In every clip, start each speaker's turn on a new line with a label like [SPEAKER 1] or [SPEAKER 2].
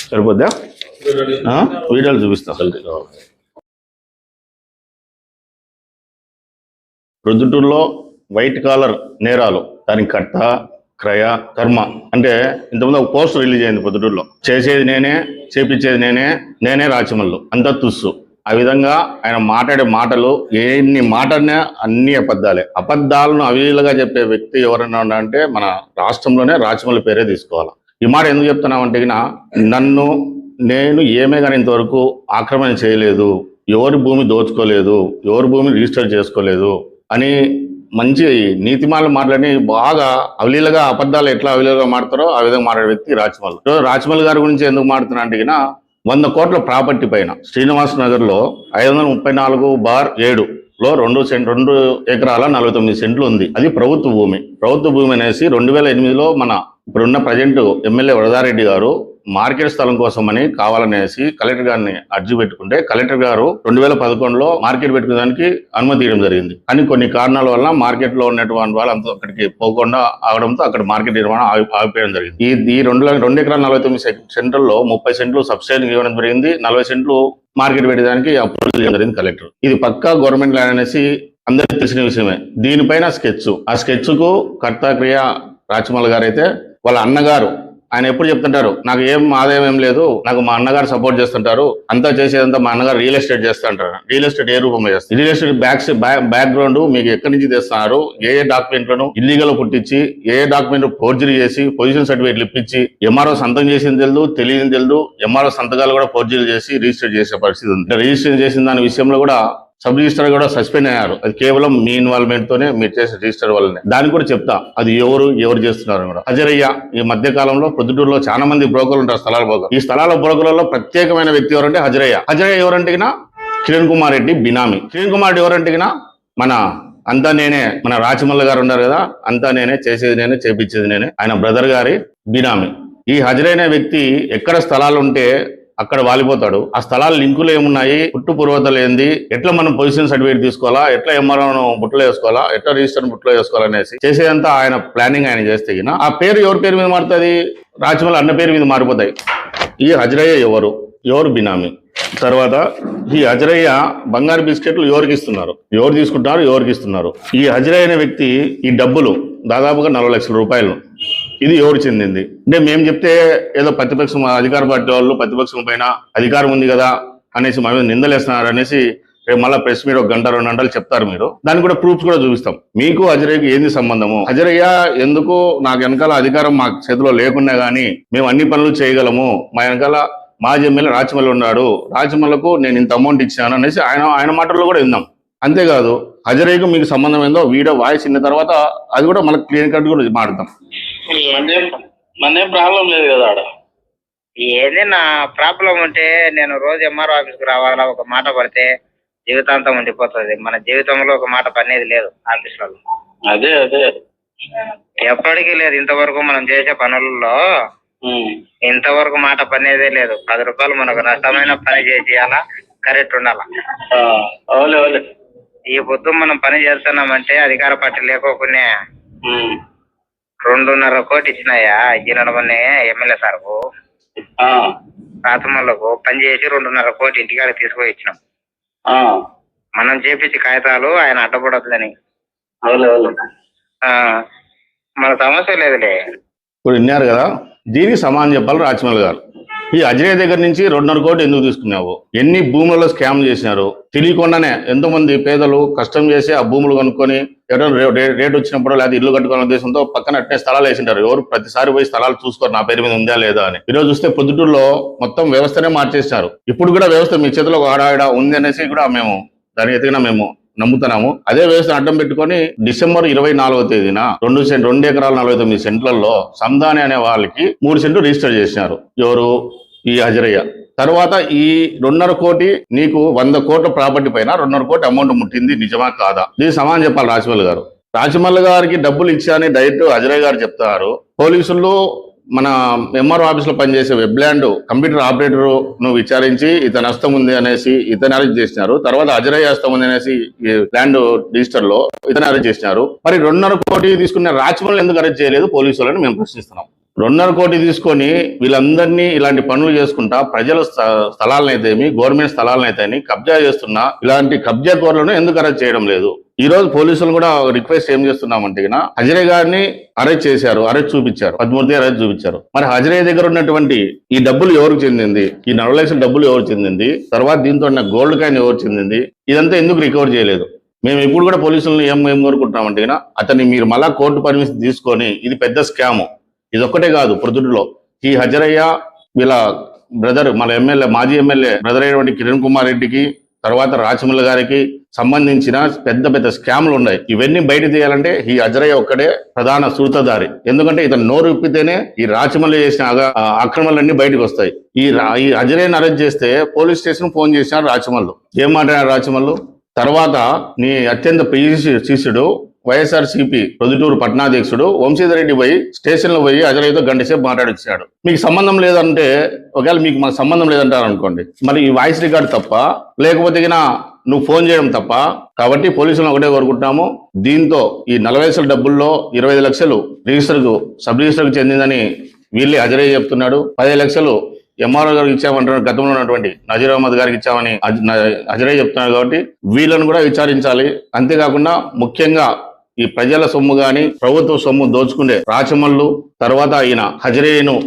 [SPEAKER 1] సరిపోద్దా? వీడియోలు చూపిస్తా. ప్రొద్దుటూరులో వైట్ కాలర్ నేరాలు, దానికి కర్త క్రయ కర్మ అంటే ఇంతకుముందు ఒక పోస్టర్ రిలీజ్ అయింది ప్రొద్దుటూరులో. చేసేది నేనే, చేపించేది నేనే రాచమల్లు, అంతా తుస్సు. ఆ విధంగా ఆయన మాట్లాడే మాటలు ఎన్ని మాట్లాడినా అన్ని అబద్ధాలే. అబద్ధాలను అవిలుగా చెప్పే వ్యక్తి ఎవరైనా అంటే మన రాష్ట్రంలోనే రాచమల్లి పేరే తీసుకోవాలి. ఈ మాట ఎందుకు చెప్తున్నామంటే, నేను ఏమే కానీ ఇంతవరకు ఆక్రమణ చేయలేదు, ఎవరి భూమి దోచుకోలేదు, ఎవరి భూమిని రిజిస్టర్ చేసుకోలేదు అని మంచి నీతిమాలు మాట్లాడి బాగా అవలీలగా అబద్ధాలు ఎట్లా అవలీలగా మాడతారో ఆ విధంగా మాట్లాడే వ్యక్తి రాచమల్లి. రాచమల్లి గారి గురించి ఎందుకు మాడుతున్నా అంటే, 100 కోట్ల ప్రాపర్టీ పైన శ్రీనివాస్ నగర్ లో 534/7 లో 2 ఎకరాల 49 సెంట్లు ఉంది. అది ప్రభుత్వ భూమి. ప్రభుత్వ భూమి అనేసి 2008లో మన ఇప్పుడున్న ప్రజెంట్ ఎమ్మెల్యే వరదారెడ్డి గారు మార్కెట్ స్థలం కోసమని కావాలనేసి కలెక్టర్ గారిని అర్జీ పెట్టుకుంటే, కలెక్టర్ గారు 2011లో మార్కెట్ పెట్టుకోవడానికి అనుమతి ఇవ్వడం జరిగింది. కానీ కొన్ని కారణాల వల్ల మార్కెట్ లో ఉన్నటువంటి వాళ్ళంతా అక్కడికి పోకుండా ఆగడంతో అక్కడ మార్కెట్ నిర్మాణం ఆగిపోయడం జరిగింది. ఈ 2 ఎకరాల 49 సెంట్లలో 30 సెంట్లు సబ్సిడీ ఇవ్వడం జరిగింది, 40 సెంట్లు మార్కెట్ పెట్టడానికి అప్రూవల్ చేయడం జరిగింది కలెక్టర్. ఇది పక్కా గవర్నమెంట్ ల్యాండ్ అనేసి అందరికీ తెలిసిన విషయమే. దీనిపైన ఆ స్కెచ్ కు కర్త క్రియ రాచమల్లి గారు అయితే, వాళ్ళ అన్నగారు ఆయన ఎప్పుడు చెప్తుంటారు, నాకు ఏం ఆదాయం ఏం లేదు, నాకు మా అన్నగారు సపోర్ట్ చేస్తుంటారు, అంతా చేసేదంతా మా అన్నగారు రియల్ ఎస్టేట్ చేస్తుంటారు. రియల్ ఎస్టేట్ ఏ రూపంలో చేస్తారు? రియల్ ఎస్టేట్ బ్యాక్గ్రౌండ్ మీకు ఎక్కడి నుంచి తెస్తున్నారు, ఏ డాక్యుమెంట్లను ఇల్లీగల్ పుట్టించి, ఏ డాక్యుమెంట్ ఫోర్జరీ చేసి పొజిషన్ సర్టిఫికేట్లు ఇప్పించి, ఎంఆర్ఓ సంతకం చేసింది తెలియదు, తెలియదు, ఎంఆర్ఓ సంతకాలు కూడా ఫోర్జరీ చేసి రిజిస్టర్ చేసే పరిస్థితి ఉంది. రిజిస్టర్ చేసిన దాని విషయంలో కూడా సబ్ రిజిస్టర్ కూడా సస్పెండ్ అయ్యారు. అది కేవలం మీ ఇన్వాల్వ్మెంట్ తోనే మీరు చేసే రిజిస్టర్ వల్లనే. దాన్ని కూడా చెప్తా, అది ఎవరు చేస్తున్నారు కూడా. హజరయ్య ఈ మధ్య కాలంలో ప్రొద్దుటూరులో చాలా మంది బ్రోకర్లు ఉంటారు, స్థలాల బ్రోకర్. ఈ స్థలాల బ్రోకర్లలో ప్రత్యేకమైన వ్యక్తి ఎవరంటే హజరయ్య. ఎవరంటే కిరణ్ కుమార్ రెడ్డి బినామీ. కిరణ్ కుమార్ రెడ్డి ఎవరంటే మన అంతా నేనే, మన రాచమల్లి గారు ఉన్నారు కదా, అంతా నేనే, చేసేది నేనే, చేపించేది నేనే, ఆయన బ్రదర్ గారి బినామీ. ఈ హజరయ్య అనే వ్యక్తి ఎక్కడ స్థలాలు ఉంటే అక్కడ వాలిపోతాడు. ఆ స్థలాల లింకులు ఏమున్నాయి, పుట్టు పూర్వతలు ఏంది, ఎట్లా మనం పొజిషన్ సర్టిఫికేట్ తీసుకోవాలా, ఎట్లా ఎంఆర్ఓను బుట్టలో వేసుకోవాలా, ఎట్లా రిజిస్టర్ బుట్టలో వేసుకోవాలనేసి చేసేదంతా ఆయన ప్లానింగ్ ఆయన చేస్తే ఆ పేరు ఎవరి పేరు మీద మారుతుంది? రాచమల్లి అన్న పేరు మీద మారిపోతాయి. ఈ హజరయ్య ఎవరు బినామీ. తర్వాత ఈ హజరయ్య బంగారు బిస్కెట్లు ఎవరికి ఇస్తున్నారు, ఎవరు తీసుకుంటున్నారు, ఎవరికి ఇస్తున్నారు? ఈ హజరయ్య అనే వ్యక్తి ఈ డబ్బులు దాదాపుగా 40 లక్షల రూపాయలు, ఇది ఎవరు చెందింది అంటే మేము చెప్తే ఏదో ప్రతిపక్షం అధికార పార్టీ వాళ్ళు ప్రతిపక్షం పైన అధికారం ఉంది కదా అనేసి మా మీద నిందలేస్తున్నారు అనేసి రేపు మళ్ళీ ప్రెస్ మీరు 1 గంట 2 గంటలు చెప్తారు. మీరు దానికి కూడా ప్రూఫ్స్ కూడా చూపిస్తాం. మీకు హజరయ్యకి ఏంది సంబంధము? హజరయ్య ఎందుకు నాకు వెనకాల అధికారం మా చేతిలో లేకున్నా గానీ మేము అన్ని పనులు చేయగలము, మా వెనకాల మాజీ ఎమ్మెల్యే రాచమల్లి ఉన్నాడు, రాచమల్లకు నేను ఇంత అమౌంట్ ఇచ్చాను అనేసి ఆయన మాటల్లో కూడా విందాం. అంతేకాదు హజరయ్యకు మీకు సంబంధం ఏందో వీడియో వాయిస్ ఇన్న తర్వాత అది కూడా మనకు క్లియర్ కట్ కూడా మాట్లాడతాం.
[SPEAKER 2] మన ప్రాబ్లం లేదు కదా ఆడ.
[SPEAKER 3] ఏది నా ప్రాబ్లం ఉంటే నేను రోజు ఎంఆర్ఓ ఆఫీస్కి రావాలా, ఒక మాట పడితే జీవితాంతం ఉండిపోతుంది. మన జీవితంలో ఒక మాట పనేది లేదు ఆఫీసులలో.
[SPEAKER 2] అదే
[SPEAKER 3] ఎప్పటికీ లేదు. ఇంతవరకు మనం చేసే పనులలో ఇంతవరకు మాట పనేదే లేదు. 10 రూపాయలు మనకు నష్టమైన పని చేసేయాలా, కరెక్ట్ ఉండాలా. ఈ పొద్దు మనం పని చేస్తున్నామంటే అధికార పార్టీ లేకోకుండా 2.5 కోటి ఇచ్చినాయా ఇచ్చినమని ఎమ్మెల్యే సార్కు రాచమల్లకు పని చేసి 2.5 కోటి ఇంటికాడికి తీసుకొని ఇచ్చినాం. మనం చేపించి కాగితాలు ఆయన అడ్డపడద్దని. మన సమస్య లేదులే.
[SPEAKER 1] ఇప్పుడు విన్నారు కదా, దీనికి సమాధానం చెప్పాలి రాచమల్లి గారు. ఈ హజరయ్య దగ్గర నుంచి 2.5 కోట్లు ఎందుకు తీసుకున్నావు? ఎన్ని భూములలో స్కామ్ చేసినారు? తెలియకుండానే ఎంతో మంది పేదలు కష్టం చేసి ఆ భూములు కొనుక్కొని రేట్ వచ్చినప్పుడు లేదా ఇల్లు కట్టుకునే ఉద్దేశంతో పక్కన అట్టే స్థలాలు వేసింటారు. ఎవరు ప్రతిసారి పోయి స్థలాలు చూసుకోరు నా పేరు మీద ఉందా లేదా అని. ఈరోజు చూస్తే పొద్దుటూరులో మొత్తం వ్యవస్థనే మార్చేసినారు. ఇప్పుడు కూడా వ్యవస్థ మీ చేతిలో ఒక ఆడాడ ఉంది అనేసి కూడా మేము దాని ఎత్తుగా మేము నమ్ముతున్నాము. అదే వ్యవస్థ అడ్డం పెట్టుకొని డిసెంబర్ 24వ తేదీన 2 ఎకరాల 49 సెంట్లలో సందాని అనే వాళ్ళకి 3 సెంట్లు రిజిస్టర్ చేసినారు. ఎవరు? ఈ హజరయ్య. తర్వాత ఈ 2.5 కోటి నీకు 100 కోట్ల ప్రాపర్టీ పైన 2.5 కోటి అమౌంట్ ముట్టింది, నిజమా కాదా? దీనికి సమాధానం చెప్పాలి రాచమల్లి గారు. రాచమల్లి గారికి డబ్బులు ఇచ్చాని డైరెక్ట్ హజరయ్య గారు చెప్తారు. పోలీసులు మన ఎంఆర్ఓ ఆఫీస్ లో పనిచేసే వెబ్లాండ్ కంప్యూటర్ ఆపరేటర్ నువ్వు విచారించి ఇతని హస్తం ఉంది అనేసి ఇతను అరెస్ట్ చేసినారు. తర్వాత హజరయ్య హస్తం ఉంది అనేసి ల్యాండ్ రిజిస్టర్ లో ఇతను అరెస్ట్ చేసినారు. మరి 2.5 కోటి తీసుకున్న రాచమల్లి ఎందుకు అరెస్ట్ చేయలేదు పోలీసులను మేము ప్రశ్నిస్తున్నాం. 2.5 కోటి తీసుకొని వీళ్ళందరినీ ఇలాంటి పనులు చేసుకుంటా ప్రజల స్థలాలనైతేమి గవర్నమెంట్ స్థలాలనైతేమి కబ్జా చేస్తున్నా ఇలాంటి కబ్జా కోర్లను ఎందుకు అరెస్ట్ చేయడం లేదు? ఈ రోజు పోలీసులు కూడా రిక్వెస్ట్ ఏం చేస్తున్నామంటే హజరే గారిని అరెస్ట్ చేశారు, అరెస్ట్ చూపించారు, 13 అరెస్ట్ చూపించారు. మరి హజరే దగ్గర ఉన్నటువంటి ఈ డబ్బులు ఎవరికి చెందింది? ఈ 40 లక్షల డబ్బులు ఎవరు చెందింది? తర్వాత దీంతో ఉన్న గోల్డ్ కాయిన్ ఎవరు చెందింది? ఇదంతా ఎందుకు రికవర్ చేయలేదు? మేము ఇప్పుడు కూడా పోలీసులను ఏం కోరుకుంటున్నామంటే అతన్ని మీరు మళ్ళా కోర్టు పర్మిషన్ తీసుకొని ఇది పెద్ద స్కాము, ఇదొక్కటే కాదు ప్రొద్దుటూరులో ఈ హజరయ్య వీళ్ళ బ్రదర్ మన ఎమ్మెల్యే మాజీ ఎమ్మెల్యే బ్రదర్ అయినటువంటి కిరణ్ కుమార్ రెడ్డికి తర్వాత రాచమల్ల గారికి సంబంధించిన పెద్ద స్కామ్లు ఉన్నాయి. ఇవన్నీ బయట తీయాలంటే ఈ హజరయ్య ఒక్కడే ప్రధాన సూత్రధారి. ఎందుకంటే ఇతను నోరు విప్పితేనే ఈ రాచమల్ల చేసిన అక్రమాలన్నీ బయటకు వస్తాయి. ఈ హజరయ్యని అరెస్ట్ చేస్తే పోలీస్ స్టేషన్ ఫోన్ చేసినారు రాచమల్లు. ఏం మాట్లాడారు రాచమల్లు? తర్వాత నీ అత్యంత ప్రియ శిష్యుడు వైఎస్ఆర్సీపీ ప్రొద్దుటూరు పట్టణాధ్యక్షుడు వంశీధర్ రెడ్డి పోయి స్టేషన్లో పోయి హజరయ్యతో గంటసేపు మాట్లాడిచ్చాడు. మీకు సంబంధం లేదంటే ఒకవేళ మీకు మన సంబంధం లేదంటారు అనుకోండి, మరి ఈ వాయిస్ రికార్డు తప్ప లేకపోతే నువ్వు ఫోన్ చేయడం తప్ప. కాబట్టి పోలీసులను ఒకటే కోరుకుంటున్నాము, దీంతో ఈ 40 లక్షల డబ్బుల్లో 25 లక్షలు సబ్ రిజిస్టర్కు చెందిందని వీళ్ళే హజరయ్య చెప్తున్నాడు. 15 లక్షలు ఎంఆర్ఓ గారికి ఇచ్చామంటారు, గతంలో ఉన్నటువంటి నజీర్ అహ్మద్ గారికి ఇచ్చామని హజరయ్య చెప్తున్నారు. కాబట్టి వీళ్ళను కూడా విచారించాలి. అంతేకాకుండా ముఖ్యంగా ఈ ప్రజల సొమ్ము గాని ప్రభుత్వ సొమ్ము దోచుకునే రాచమల్లు తర్వాత ఈయన హజరయ్యను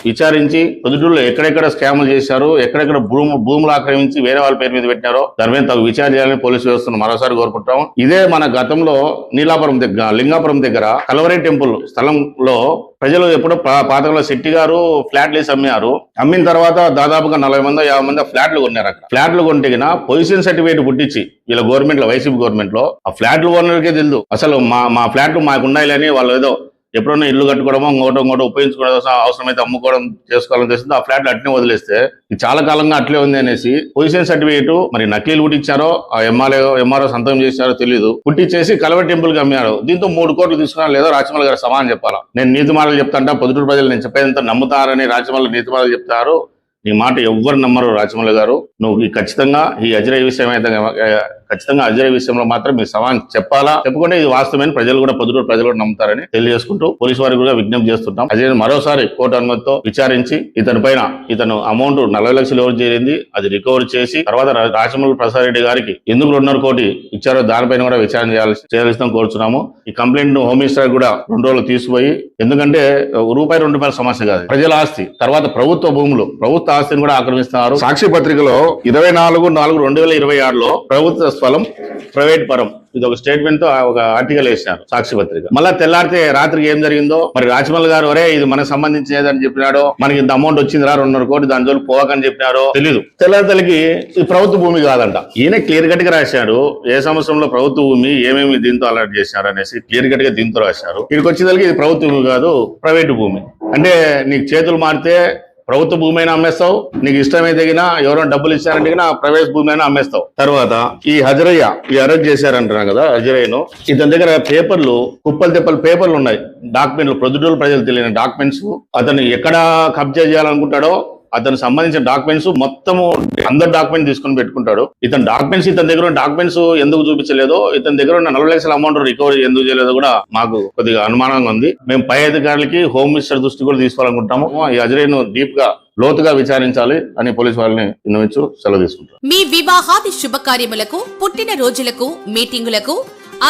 [SPEAKER 1] విచారించి ప్రొద్దుటూరులో ఎక్కడెక్కడ స్కాములు చేశారు, ఎక్కడెక్కడ భూములు ఆక్రమించి వేరే వాళ్ళ పేరు మీద పెట్టినారో దాని మీద తగు విచారణ చేయాలని పోలీసు వ్యవస్థను మరోసారి కోరుకుంటాం. ఇదే మన గతంలో నీలాపురం దగ్గర లింగాపురం దగ్గర కలవరి టెంపుల్ స్థలంలో ప్రజలు ఎప్పుడో పాతకంలో శెట్టి గారు ఫ్లాట్లు వేసి అమ్మారు. అమ్మిన తర్వాత దాదాపుగా 40 మంది 50 మంది ఫ్లాట్లు కొన్నారు. అక్కడ ఫ్లాట్లు కొంటే పొజిషన్ సర్టిఫికేట్ పుట్టించి వీళ్ళ గవర్నమెంట్ లో వైసీపీ గవర్నమెంట్ లో ఆ ఫ్లాట్లు ఓనర్కే తెలియదు అసలు మా ఫ్లాట్లు మాకు ఉన్నాయిలని వాళ్ళు ఏదో ఎప్పుడన్నా ఇల్లు కట్టుకోవడమో ఇంకోటో ఉపయోగించుకోవడం అవసరమైతే అమ్ముకోవడం చేసుకోవాలని తెలిసింది. ఆ ఫ్లాట్లు అట్నే వదిలేస్తే ఇది చాలా కాలంగా అట్లే ఉంది అనేసి పొజిషన్ సర్టిఫికేట్ మరి నకలీలు పుట్టించారో ఆ ఎంఆర్ఓ సంతకం చేశారో తెలియదు, పుట్టించేసి కలవరి టెంపుల్ కి అమ్మారు. దీంతో 3 కోట్లు తీసుకున్నా లేదో రాచమల్ల గారు సమానం చెప్పాలా? నేను నీతి మాటలు చెప్తాంటా, పొద్దుటూరు ప్రజలు నేను చెప్పేదంతా నమ్ముతారని రాచమల్ల నీతి మాటలు చెప్తారు. నీ మాట ఎవ్వరు నమ్మరు రాచమల్ల గారు. నువ్వు ఖచ్చితంగా ఈ హజరయ్య విషయం అయితే ఖచ్చితంగా హజరయ్య విషయంలో మాత్రం మీ సమానం చెప్పాలా? చెప్పుకుంటే ఇది వాస్తవమైన ప్రజలు కూడా పొద్దుటూరు ప్రజలు కూడా నమ్ముతారని తెలియజేసుకుంటూ పోలీసు వారికి కూడా విజ్ఞప్తి చేస్తుంటాం. హజరయ్య మరోసారి కోర్టు అనుమతితో విచారించి ఇతను అమౌంట్ 40 లక్షలు ఎవరు చేరింది అది రికవర్ చేసి తర్వాత రాచమల్లు ప్రసాద్ రెడ్డి గారికి ఎందుకు 2.5 కోటి ఇచ్చారో దానిపైన కూడా విచారణ చేయాల్సిందని కోరుచున్నాము. ఈ కంప్లైంట్ ను హోమ్ మినిస్టర్ కూడా 2 రోజులు తీసుకుపోయి, ఎందుకంటే ₹1-2 సమస్య కాదు, ప్రజల ఆస్తి తర్వాత ప్రభుత్వ భూములు ప్రభుత్వ ఆస్తిని కూడా ఆక్రమిస్తున్నారు. సాక్షి పత్రికలో 24/4/2026లో ప్రభుత్వ స్థలం ప్రైవేట్ పరం ఇది ఒక స్టేట్మెంట్ తో ఒక ఆర్టికల్ వేసినారు సాక్షి పత్రిక. మళ్ళా తెల్లారితే రాత్రికి ఏం జరిగిందో మరి రాచమల్ల గారు ఇది మనకు సంబంధించినదని చెప్పినాడో, మనకి ఇంత అమౌంట్ వచ్చిందిరా 2.5 కోటి దాని జోలు పోవకని చెప్పినారో తెలియదు. తెల్లారితలకి ఈ ప్రభుత్వ భూమి కాదంట. ఈయన క్లియర్ కట్ గా రాశాడు ఏ సంవత్సరంలో ప్రభుత్వ భూమి ఏమేమి దీంతో అలర్ట్ చేశారు అనేసి క్లియర్ కట్ గా దీంతో రాశారు. ఇక్కడికి వచ్చేసరికి ఇది ప్రభుత్వ భూమి కాదు ప్రైవేట్ భూమి. అంటే నీకు చేతులు మారితే ప్రభుత్వ భూమి అయినా అమ్మేస్తావు, నీకు ఇష్టమైతే ఎవరైనా డబ్బులు ఇచ్చారంటే ప్రైవేట్ భూమి అయినా అమ్మేస్తావు. తర్వాత ఈ హజరయ్య అరెస్ట్ చేశారంటున్నాం కదా హజరయ్యను, ఇతని దగ్గర పేపర్లు కుప్పలు తెప్పలు పేపర్లు ఉన్నాయి, డాక్యుమెంట్లు ప్రొద్దుటూరు ప్రజలు తెలియని డాక్యుమెంట్స్. అతను ఎక్కడ కబ్జా చేయాలనుకుంటాడో అతనికి సంబంధించిన డాక్యుమెంట్స్ మొత్తము అందరు డాక్యుమెంట్ తీసుకుని పెట్టుకుంటాడు. ఇతని దగ్గర ఉన్న డాక్యుమెంట్స్ ఎందుకు చూపించలేదో, ఇతని దగ్గర ఉన్న 40 లక్షల అమౌంట్ రికవరీ ఎందుకు చేయలేదో కూడా మాకు కొద్దిగా అనుమానంగా ఉంది. మేము పై అధికారులకి హోమ్ మినిస్టర్ దృష్టి కూడా తీసుకోవాలనుకుంటాము. ఈ హజరయ్యను డీప్ గా లోతుగా విచారించాలి అని పోలీసు వాళ్ళని విన్నవించు సెలవు తీసుకుంటాం.
[SPEAKER 4] మీ వివాహాది శుభకార్యములకు, పుట్టిన రోజులకు, మీటింగులకు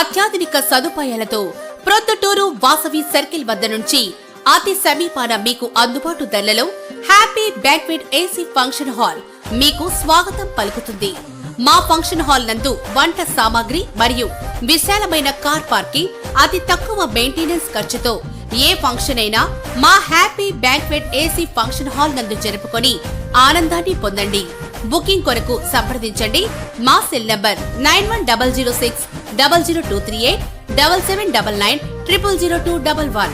[SPEAKER 4] అత్యాధునిక సదుపాయాలతో ప్రొద్దుటూరు వాసవి సర్కిల్ వద్ద నుంచి అతి సమీపాన మీకు అందుబాటు ధరలలో happy banquet AC function hall మీకు స్వాగతం పలుకుతుంది. మా ఫంక్షన్ హాల్ నందు వంట సామాగ్రి మరియు విశాలమైన కార్ పార్కింగ్, అతి తక్కువ మెయింటెనెన్స్ ఖర్చుతో ఏ ఫంక్షన్ అయినా మా happy banquet AC function hall నందు జరుపుకొని ఆనందాన్ని పొందండి. బుకింగ్ కొరకు సంప్రదించండి. మా సెల్ నంబర్ 9100600238 7799 000211.